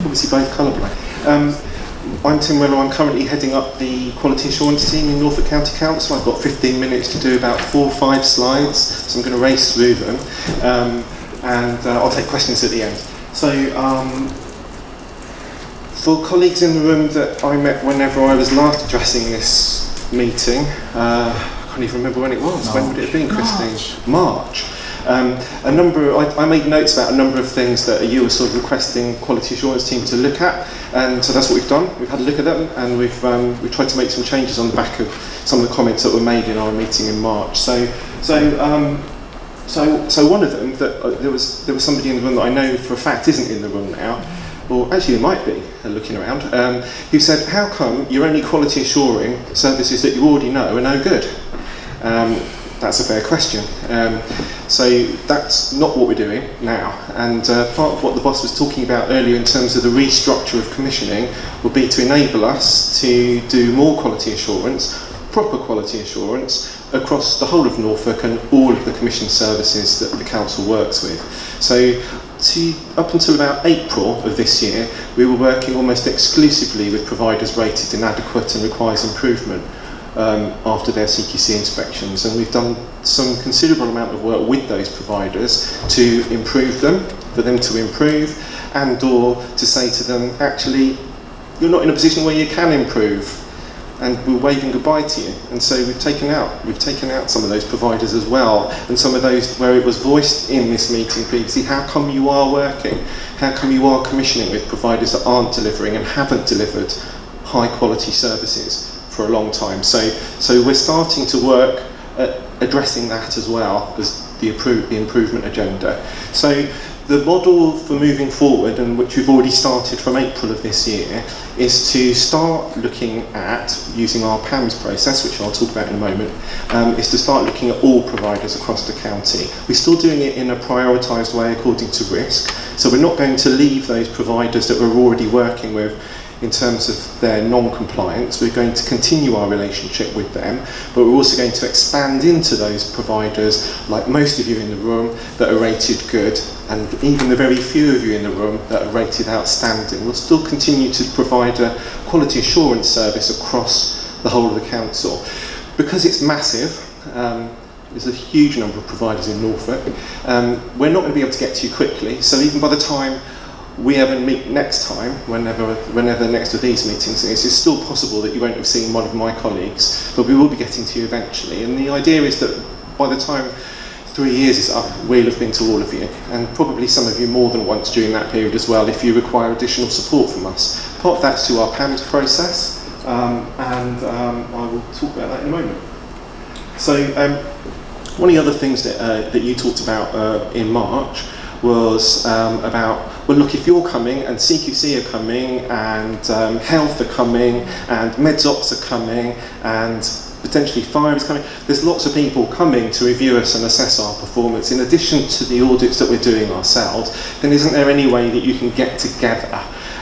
obviously both colourblind. I'm Tim Weller. I'm currently heading up the quality assurance team in Norfolk County Council. I've got 15 minutes to do about 4 or 5 slides, so I'm going to race through them, and I'll take questions at the end. So, for colleagues in the room that I met whenever I was last addressing this meeting, I can't even remember when it was. March. When would it have been, Christine? March. I made notes about a number of things that you were sort of requesting quality assurance team to look at, and so that's what we've done. We've had a look at them, and we've tried to make some changes on the back of some of the comments that were made in our meeting in March. So one of them, that there was somebody in the room that I know for a fact isn't in the room now, or actually there might be, looking around, who said, how come you're only quality assuring services that you already know are no good? That's a fair question. So that's not what we're doing now, and part of what the boss was talking about earlier in terms of the restructure of commissioning would be to enable us to do more quality assurance, proper quality assurance, across the whole of Norfolk and all of the commission services that the council works with. So up until about April of this year, we were working almost exclusively with providers rated inadequate and requires improvement after their CQC inspections, and we've done some considerable amount of work with those providers to improve them, for them to improve, and or to say to them, actually, you're not in a position where you can improve, and we're waving goodbye to you. And so we've taken out some of those providers as well, and some of those where it was voiced in this meeting previously, how come you are working, how come you are commissioning with providers that aren't delivering and haven't delivered high quality services for a long time. So we're starting to work at addressing that as well as the improvement agenda. So the model for moving forward, and which we've already started from April of this year, is to start looking at, using our PAMS process, which I'll talk about in a moment, is to start looking at all providers across the county. We're still doing it in a prioritised way according to risk, so we're not going to leave those providers that we're already working with in terms of their non-compliance. We're going to continue our relationship with them, but we're also going to expand into those providers, like most of you in the room, that are rated good, and even the very few of you in the room that are rated outstanding. We'll still continue to provide a quality assurance service across the whole of the council. Because it's massive, there's a huge number of providers in Norfolk, we're not going to be able to get to you quickly, so even by the time we ever meet next time, whenever the next of these meetings is, it's still possible that you won't have seen one of my colleagues, but we will be getting to you eventually. And the idea is that by the time 3 years is up, we'll have been to all of you, and probably some of you more than once during that period as well, if you require additional support from us. Part of that's to our PAMS process, and I will talk about that in a moment. So one of the other things that you talked about in March was about, well look, if you're coming and CQC are coming and health are coming and MedSops are coming and potentially fire is coming, there's lots of people coming to review us and assess our performance in addition to the audits that we're doing ourselves, then isn't there any way that you can get together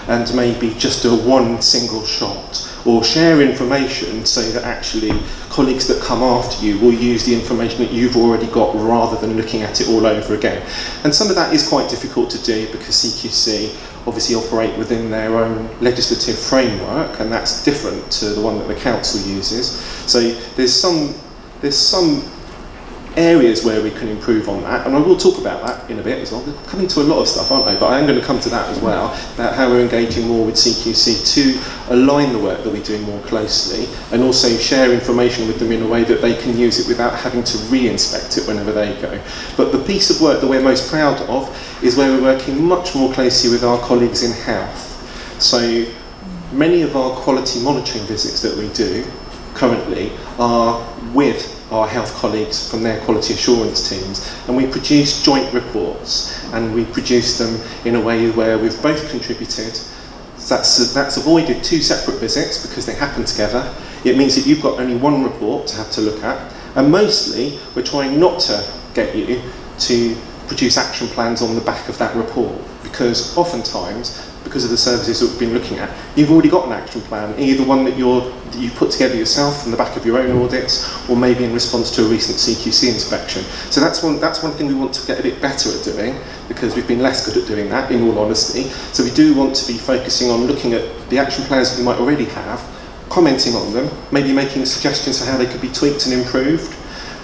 and maybe just do one single shot, or share information so that actually colleagues that come after you will use the information that you've already got rather than looking at it all over again. And some of that is quite difficult to do because CQC obviously operate within their own legislative framework, and that's different to the one that the council uses. So there's some areas where we can improve on that, and I will talk about that in a bit as well. They're coming to a lot of stuff, aren't they? But I am going to come to that as well, about how we're engaging more with CQC to align the work that we do more closely, and also share information with them in a way that they can use it without having to re-inspect it whenever they go. But the piece of work that we're most proud of is where we're working much more closely with our colleagues in health. So many of our quality monitoring visits that we do currently are with our health colleagues from their quality assurance teams, and we produce joint reports, and we produce them in a way where we've both contributed. That's avoided 2 separate visits because they happen together. It means that you've got only one report to have to look at, and mostly we're trying not to get you to produce action plans on the back of that report, because oftentimes because of the services that we've been looking at, you've already got an action plan, either one that you've put together yourself from the back of your own audits, or maybe in response to a recent CQC inspection. So that's one thing we want to get a bit better at doing, because we've been less good at doing that, in all honesty. So we do want to be focusing on looking at the action plans that you might already have, commenting on them, maybe making suggestions for how they could be tweaked and improved,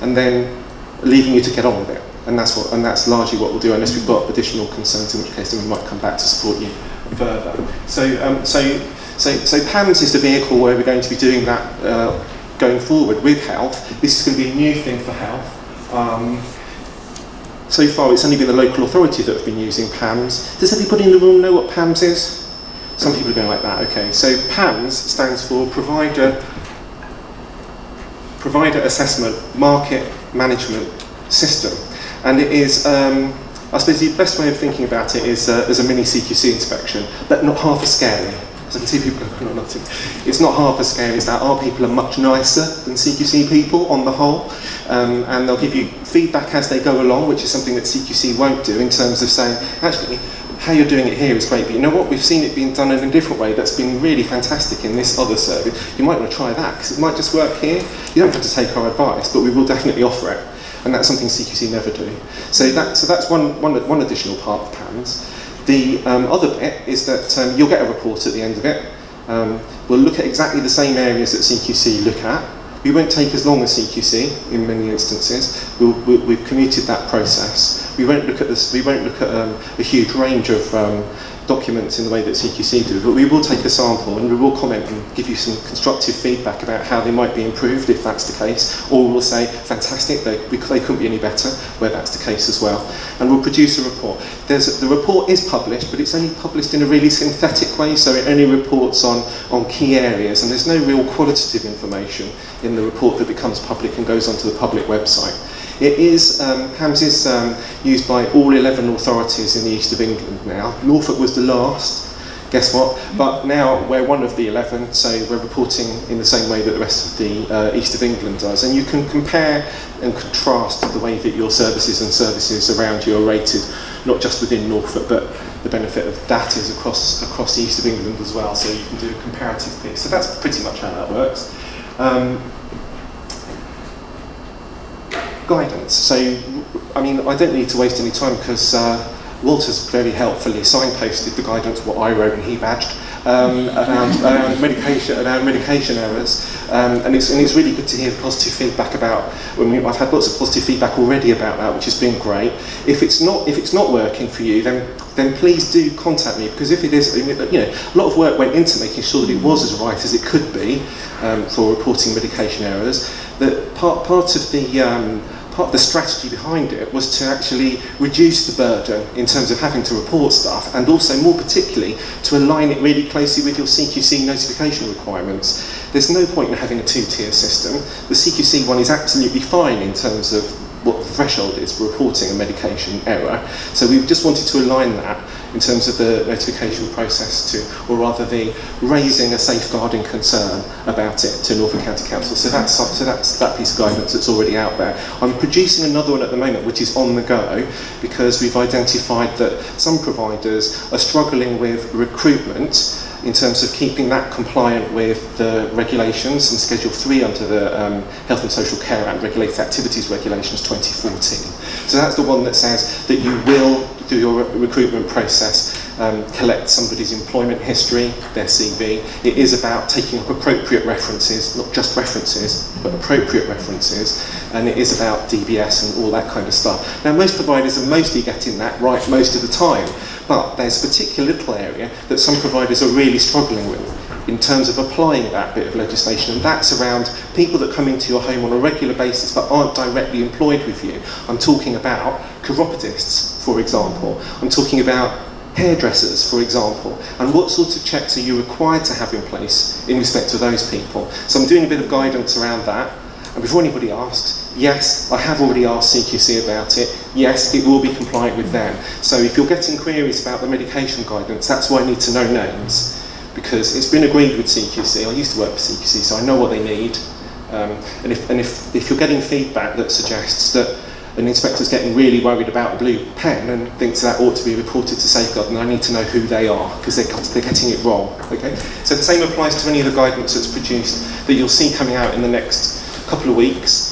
and then leaving you to get on with it. And that's largely what we'll do, unless we've got additional concerns, in which case then we might come back to support you further. So PAMS is the vehicle where we're going to be doing that going forward with health. This is going to be a new thing for health. So far it's only been the local authority that have been using PAMS. Does everybody in the room know what PAMS is? Some people are going like that, okay. So PAMS stands for Provider Assessment Market Management System. And it is, I suppose the best way of thinking about it is as a mini CQC inspection, but not half as scary. As I can see people going, not nothing. It's not half as scary as that. Our people are much nicer than CQC people on the whole, and they'll give you feedback as they go along, which is something that CQC won't do, in terms of saying, actually, how you're doing it here is great, but you know what, we've seen it being done in a different way that's been really fantastic in this other service. You might want to try that, because it might just work here. You don't have to take our advice, but we will definitely offer it. And that's something CQC never do. So that's one additional part of PAMS. The other bit is that you'll get a report at the end of it. We'll look at exactly the same areas that CQC look at. We won't take as long as CQC in many instances. We've commuted that process. We won't look at this. We won't look at a huge range of documents in the way that CQC do, but we will take a sample and we will comment and give you some constructive feedback about how they might be improved if that's the case, or we'll say, fantastic, they couldn't be any better, where that's the case as well. And we'll produce a report. The report is published, but it's only published in a really synthetic way, so it only reports on key areas, and there's no real qualitative information in the report that becomes public and goes onto the public website. It is, PAMS is used by all 11 authorities in the east of England now. Norfolk was the last, guess what? But now we're one of the 11, so we're reporting in the same way that the rest of the east of England does. And you can compare and contrast the way that your services around you are rated, not just within Norfolk, but the benefit of that is across the east of England as well, so you can do a comparative piece. So that's pretty much how that works. Guidance. So, I mean, I don't need to waste any time because Walter's very helpfully signposted the guidance, what I wrote and he badged, around medication errors, and it's really good to hear positive feedback about. I've had lots of positive feedback already about that, which has been great. If it's not working for you, then please do contact me, because if it is, you know, a lot of work went into making sure that it was as right as it could be for reporting medication errors. That part of the strategy behind it was to actually reduce the burden in terms of having to report stuff, and also more particularly to align it really closely with your CQC notification requirements. There's no point in having a two-tier system. The CQC one is absolutely fine in terms of what the threshold is for reporting a medication error. So we just wanted to align that in terms of the notification process to, or rather the raising a safeguarding concern about it to Norfolk County Council. So that's that piece of guidance that's already out there. I'm producing another one at the moment, which is on the go, because we've identified that some providers are struggling with recruitment in terms of keeping that compliant with the regulations and Schedule 3 under the Health and Social Care Act, Regulated Activities Regulations 2014. So that's the one that says that you will, through your recruitment process, collect somebody's employment history, their CV. It is about taking up appropriate references, not just references, but appropriate references, and it is about DBS and all that kind of stuff. Now, most providers are mostly getting that right most of the time, but there's a particular little area that some providers are really struggling with in terms of applying that bit of legislation, and that's around people that come into your home on a regular basis but aren't directly employed with you. I'm talking about chiropodists, for example. I'm talking about hairdressers, for example, and what sorts of checks are you required to have in place in respect to those people. So I'm doing a bit of guidance around that, and before anybody asks, yes, I have already asked CQC about it, yes, it will be compliant with them. So if you're getting queries about the medication guidance, that's why I need to know names, because it's been agreed with CQC. I used to work for CQC, so I know what they need, and if you're getting feedback that suggests that an inspector's getting really worried about a blue pen and thinks that ought to be reported to Safeguard, and I need to know who they are, because they're getting it wrong. Okay? So the same applies to any of the guidance that's produced that you'll see coming out in the next couple of weeks.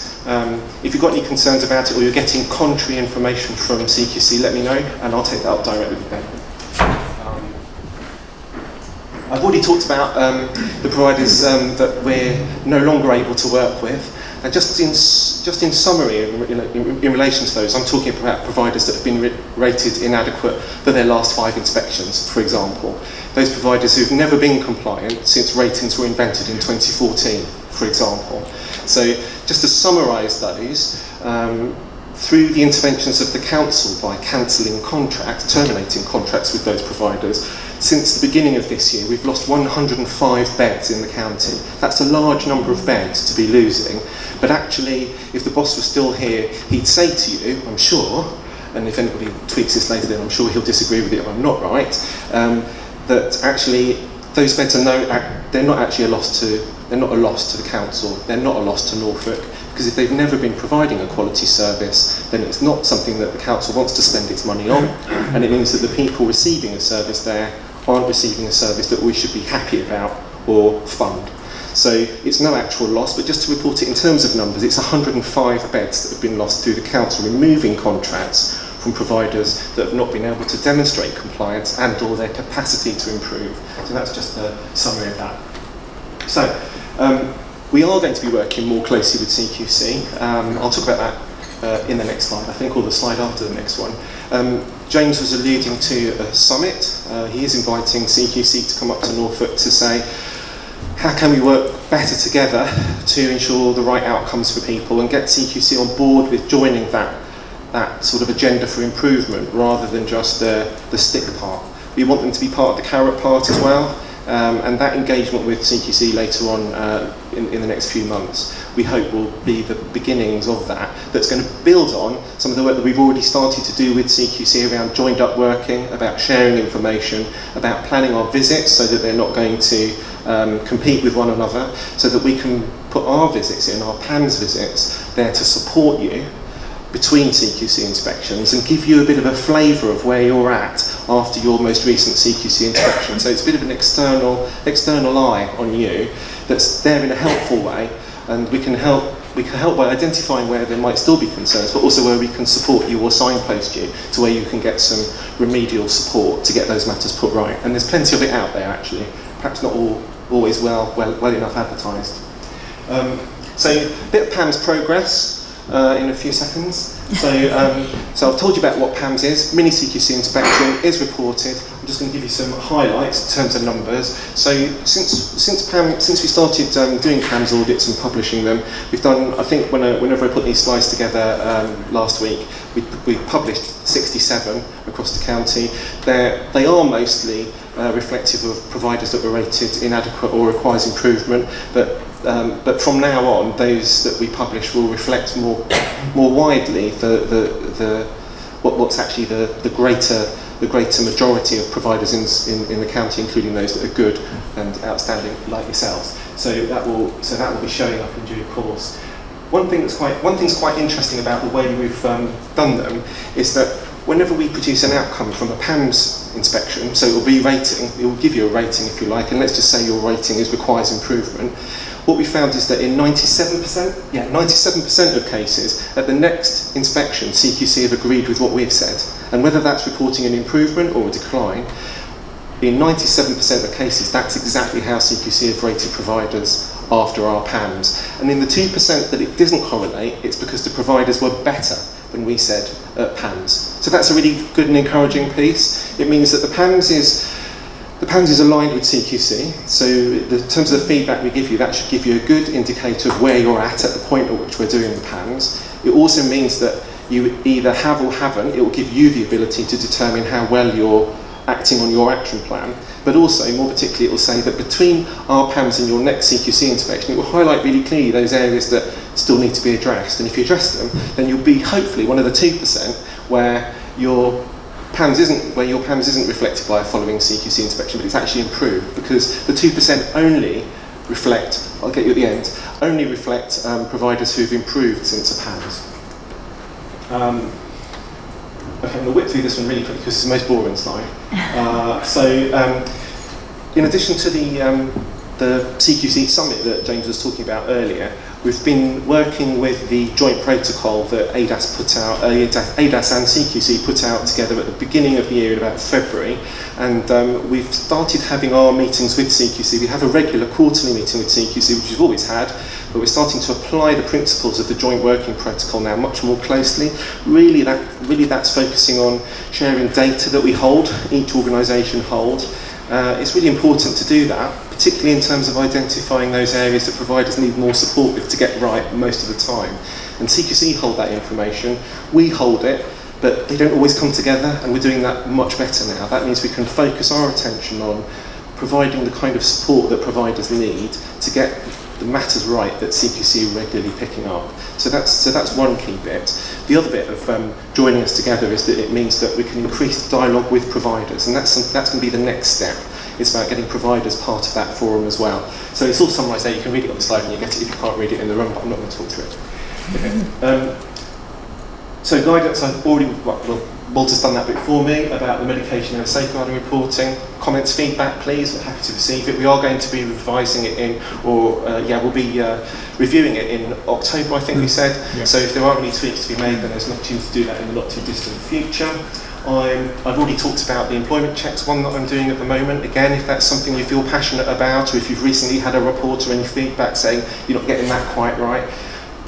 If you've got any concerns about it, or you're getting contrary information from CQC, let me know, and I'll take that up directly with Ben. I've already talked about the providers that we're no longer able to work with. And just in summary, in relation to those, I'm talking about providers that have been rated inadequate for their last 5 inspections, for example. Those providers who've never been compliant since ratings were invented in 2014, for example. So just to summarise those, through the interventions of the council by cancelling contracts, terminating contracts with those providers, since the beginning of this year, we've lost 105 beds in the county. That's a large number of beds to be losing. But actually, if the boss was still here, he'd say to you, I'm sure, and if anybody tweaks this later, then I'm sure he'll disagree with it if I'm not right, that actually those beds are they're not actually a loss to the council, they're not a loss to Norfolk, because if they've never been providing a quality service, then it's not something that the council wants to spend its money on, and it means that the people receiving a service there aren't receiving a service that we should be happy about or fund. So it's no actual loss, but just to report it in terms of numbers, it's 105 beds that have been lost through the council removing contracts from providers that have not been able to demonstrate compliance and or their capacity to improve. So that's just a summary of that. So we are going to be working more closely with CQC. I'll talk about that in the next slide, I think, or the slide after the next one. James was alluding to a summit. He is inviting CQC to come up to Norfolk to say, how can we work better together to ensure the right outcomes for people and get CQC on board with joining that sort of agenda for improvement rather than just the stick part. We want them to be part of the carrot part as well, and that engagement with CQC later on in the next few months, we hope will be the beginnings of that. That's going to build on some of the work that we've already started to do with CQC around joined up working, about sharing information, about planning our visits so that they're not going to compete with one another, so that we can put our visits in, our PAMS visits, there to support you between CQC inspections and give you a bit of a flavour of where you're at after your most recent CQC inspection. So it's a bit of an external eye on you that's there in a helpful way, and we can help by identifying where there might still be concerns, but also where we can support you or signpost you to where you can get some remedial support to get those matters put right. And there's plenty of it out there, actually, perhaps not always well enough advertised. So a bit of PAMS progress in a few seconds. So I've told you about what PAMS is. Mini CQC inspection is reported. I'm just going to give you some highlights in terms of numbers. So since we started doing PAMS audits and publishing them, we've done, I think whenever I put these slides together last week, we published 67 across the county. They are mostly reflective of providers that were rated inadequate or requires improvement, but from now on, those that we publish will reflect more widely what's actually the greater majority of providers in the county, including those that are good and outstanding, like yourselves. So that will be showing up in due course. One thing's quite interesting about the way we've done them is that whenever we produce an outcome from a PAMS inspection, so it will be rating, it will give you a rating if you like, and let's just say your rating requires improvement. What we found is that in 97% of cases, at the next inspection, CQC have agreed with what we've said. And whether that's reporting an improvement or a decline, in 97% of cases, that's exactly how CQC have rated providers after our PAMS. And in the 2% that it doesn't correlate, it's because the providers were better than we said at PAMS. So that's a really good and encouraging piece. It means that the PAMS is aligned with CQC, so in terms of the feedback we give you, that should give you a good indicator of where you're at the point at which we're doing the PAMS. It also means that you either have or haven't. It will give you the ability to determine how well you're acting on your action plan, but also, more particularly, it will say that between our PAMS and your next CQC inspection, it will highlight really clearly those areas that still need to be addressed, and if you address them, then you'll be hopefully one of the 2% where your PAMS isn't reflected by a following CQC inspection, but it's actually improved, because the 2% only reflect, I'll get you at the end, only reflect providers who've improved since a PAMS. Okay, I'm going to whip through this one really quickly because it's the most boring slide. In addition to the CQC summit that James was talking about earlier, we've been working with the joint protocol that ADAS put out, ADAS and CQC put out together at the beginning of the year in about February, and we've started having our meetings with CQC. We have a regular quarterly meeting with CQC, which we've always had, but we're starting to apply the principles of the joint working protocol now much more closely. Really that's focusing on sharing data that we hold, each organisation holds. It's really important to do that, particularly in terms of identifying those areas that providers need more support with to get right most of the time. And CQC hold that information, we hold it, but they don't always come together, and we're doing that much better now. That means we can focus our attention on providing the kind of support that providers need to get the matters right that CQC are regularly picking up. So that's one key bit. The other bit of joining us together is that it means that we can increase the dialogue with providers, and that's going to be the next step. It's about getting providers part of that forum as well. So it's all summarised there. You can read it on the slide and you get it if you can't read it in the room, but I'm not going to talk through it. Okay. So guidance, I've already, Walter's done that bit for me about the medication and safeguarding reporting. Comments, feedback, please. We're happy to receive it. We are going to be revising it in, we'll be reviewing it in October, I think we said. Yeah. So if there are any tweaks to be made, then there's an opportunity to do that in the not too distant future. I've already talked about the employment checks one that I'm doing at the moment. Again, if that's something you feel passionate about, or if you've recently had a report or any feedback saying you're not getting that quite right,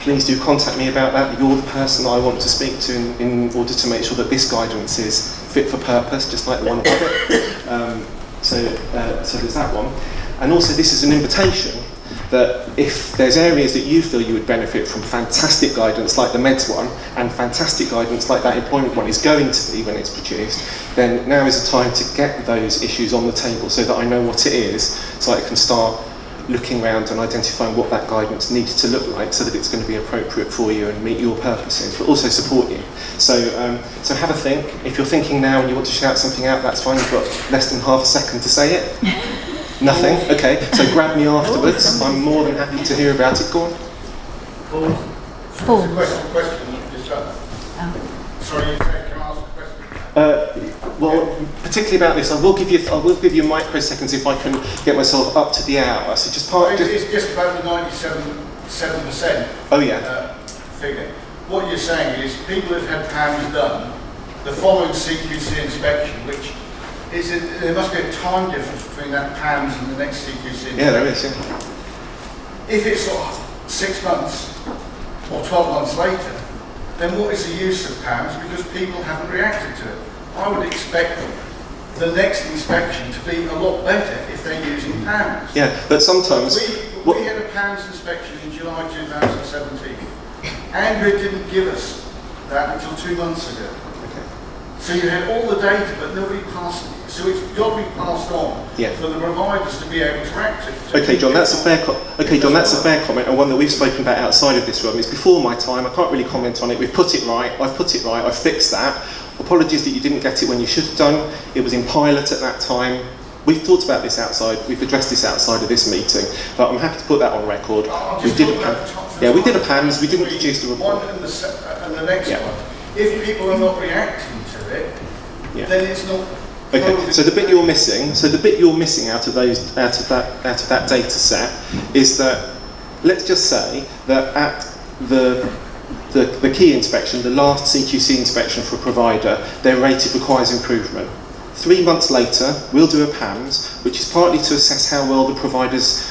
please do contact me about that. You're the person I want to speak to in order to make sure that this guidance is fit for purpose, just like the one above it. So there's that one. And also this is an invitation that if there's areas that you feel you would benefit from fantastic guidance like the meds one, and fantastic guidance like that employment one is going to be when it's produced, then now is the time to get those issues on the table so that I know what it is, so I can start looking around and identifying what that guidance needs to look like so that it's going to be appropriate for you and meet your purposes, but also support you. So have a think. If you're thinking now and you want to shout something out, that's fine. You've got less than half a second to say it. Nothing? Okay, so grab me afterwards. I'm more than happy to hear about it. Go on. Question. Sorry, can I ask a question? Well, particularly about this, I will give you microseconds if I can get myself up to the hour. So it's just about the 97% oh, yeah. Figure. What you're saying is people who've had PAMs done, the following CQC inspection, which is there must be a time difference between that PAMs and the next CQC inspection. Yeah, there is, yeah. If it's sort of 6 months or 12 months later, then what is the use of PAMs? Because people haven't reacted to it. I would expect the next inspection to be a lot better if they're using PAMs. Yeah, but sometimes... We had a PAMs inspection in July 2017. Andrew didn't give us that until 2 months ago. Okay. So you had all the data, but nobody passed it. So it's got to be passed on for the providers to be able to act it. Okay, John, that's a fair comment, and one that we've spoken about outside of this room. It's before my time. I can't really comment on it. We've put it right. I've put it right. I've fixed that. Apologies that you didn't get it when you should have done. It was in pilot at that time. We've talked about this outside. We've addressed this outside of this meeting, but I'm happy to put that on record. We did a PAMS. We didn't produce the report. One and the next one. If people are not reacting to it, then it's not. Okay. So the bit you're missing out of that data set is that, let's just say that at the key inspection, the last CQC inspection for a provider, their rated requires improvement. 3 months later, we'll do a PAMS, which is partly to assess how well the providers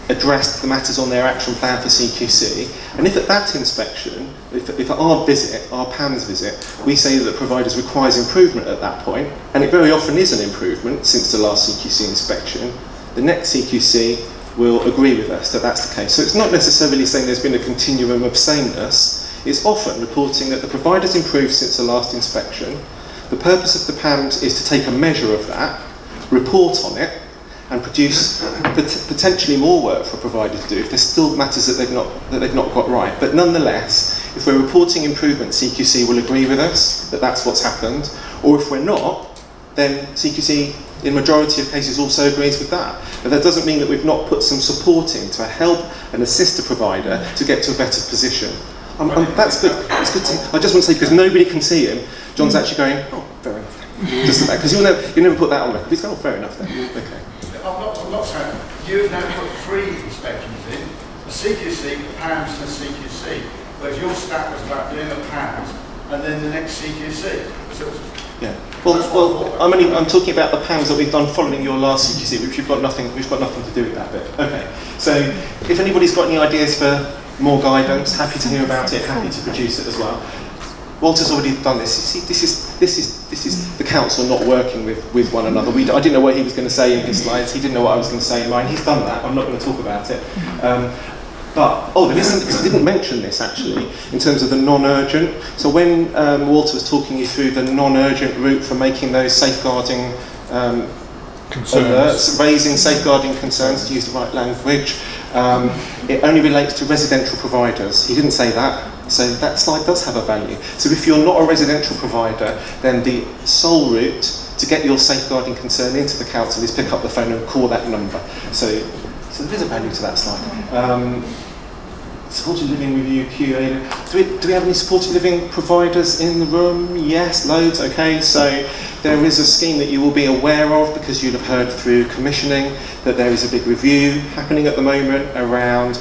addressed the matters on their action plan for CQC. And if at that inspection, if at our visit, our PAMS visit, we say that the providers requires improvement at that point, and it very often is an improvement since the last CQC inspection, the next CQC will agree with us that that's the case. So it's not necessarily saying there's been a continuum of sameness. It's often reporting that the provider's improved since the last inspection. The purpose of the PAMS is to take a measure of that, report on it, and produce potentially more work for a provider to do if there's still matters that they've not got right. But nonetheless, if we're reporting improvement, CQC will agree with us that that's what's happened. Or if we're not, then CQC, in majority of cases, also agrees with that. But that doesn't mean that we've not put some support in to help and assist the provider to get to a better position. That's good. It's good to. I just want to say, because nobody can see him, John's actually going, oh, fair enough. Just like that, because you never put that on record. He's going, oh, fair enough then. Okay. I'm not saying, you've now put 3 inspections in, a CQC, a PAMS and a CQC, whereas your stat was about doing a PAMS and then the next CQC. So yeah. Well, I'm talking about the PAMS that we've done following your last CQC, which we've got nothing to do with that bit. Okay. So if anybody's got any ideas for more guidance, happy to hear about it, happy to produce it as well. Walter's already done this. You see, this is the council not working with one another. I didn't know what he was going to say in his slides. He didn't know what I was going to say in mine. He's done that. I'm not going to talk about it. There is something, I didn't mention this actually, in terms of the non-urgent. So when Walter was talking you through the non-urgent route for making those safeguarding alerts, raising safeguarding concerns, to use the right language, it only relates to residential providers. He didn't say that. So that slide does have a value. So if you're not a residential provider, then the sole route to get your safeguarding concern into the council is pick up the phone and call that number. So there is a value to that slide. Supported living review, QA. Do we have any supported living providers in the room? Yes, loads. Okay, so there is a scheme that you will be aware of because you'll have heard through commissioning that there is a big review happening at the moment around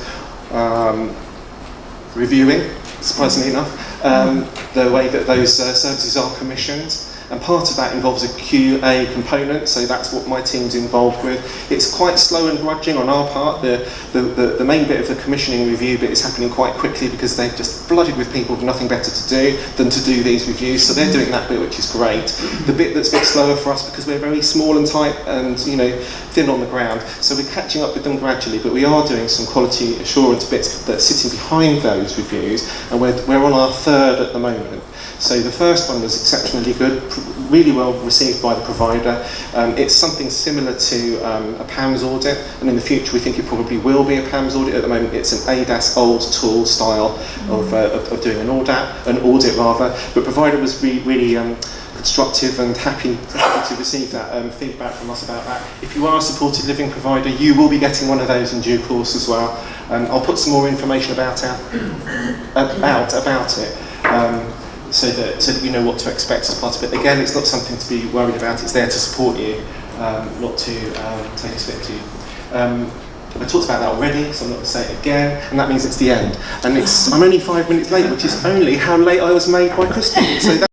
reviewing, surprisingly enough, the way that those services are commissioned. And part of that involves a QA component, so that's what my team's involved with. It's quite slow and grudging on our part. The main bit of the commissioning review bit is happening quite quickly because they've just flooded with people with nothing better to do than to do these reviews, so they're doing that bit, which is great. The bit that's a bit slower for us because we're very small and tight and thin on the ground, so we're catching up with them gradually, but we are doing some quality assurance bits that's sitting behind those reviews, and we're on our 3rd at the moment. So the first one was exceptionally good, really well received by the provider. It's something similar to a PAMS audit, and in the future we think it probably will be a PAMS audit. At the moment it's an ADAS old tool style of doing an audit rather. But provider was really constructive and happy to receive that feedback from us about that. If you are a supported living provider, you will be getting one of those in due course as well. I'll put some more information about it. So that you know what to expect as part of it. Again, it's not something to be worried about. It's there to support you, not to take a spit to you. I talked about that already, so I'm not going to say it again. And that means it's the end. And I'm only 5 minutes late, which is only how late I was made by Christian. So